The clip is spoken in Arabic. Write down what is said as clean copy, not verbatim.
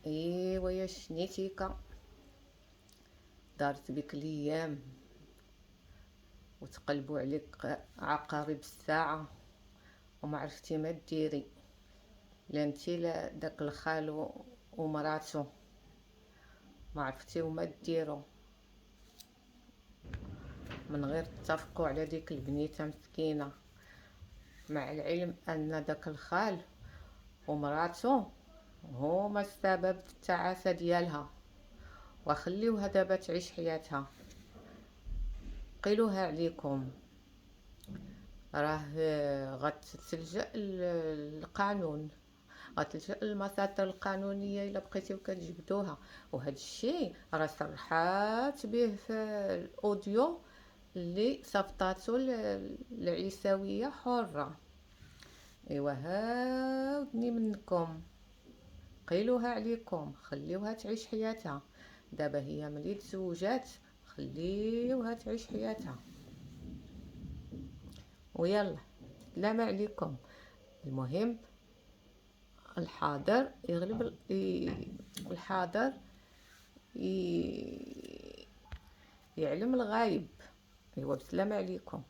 ايوا يا شنيتيكا، دارت بك الايام وتقلبوا عليك عقارب الساعه وما عرفتي ما ديري. لا انتي لا داك الخال ومراتو ما عرفتيو ما ديروا من غير تتفقوا على ديك البنيته مسكينه، مع العلم ان داك الخال ومراتو هما السبب في التعاسه ديالها. وخليوها دابا تعيش حياتها، قيلوها عليكم، راه غتلجأ للقانون، غتلجأ للمساطر القانونيه الا بقيتيو كتجبدوها. وهذا الشيء راه صرحات به في الاوديو اللي صيفطاتو العيساويه حره. ايوا هاودني منكم، قيلوها عليكم، خليوها تعيش حياتها. دابا هي ملي تزوجات خليوها تعيش حياتها ويلا سلام عليكم. المهم الحاضر يغلب الحاضر يعلم الغايب. ايوا بسلام عليكم.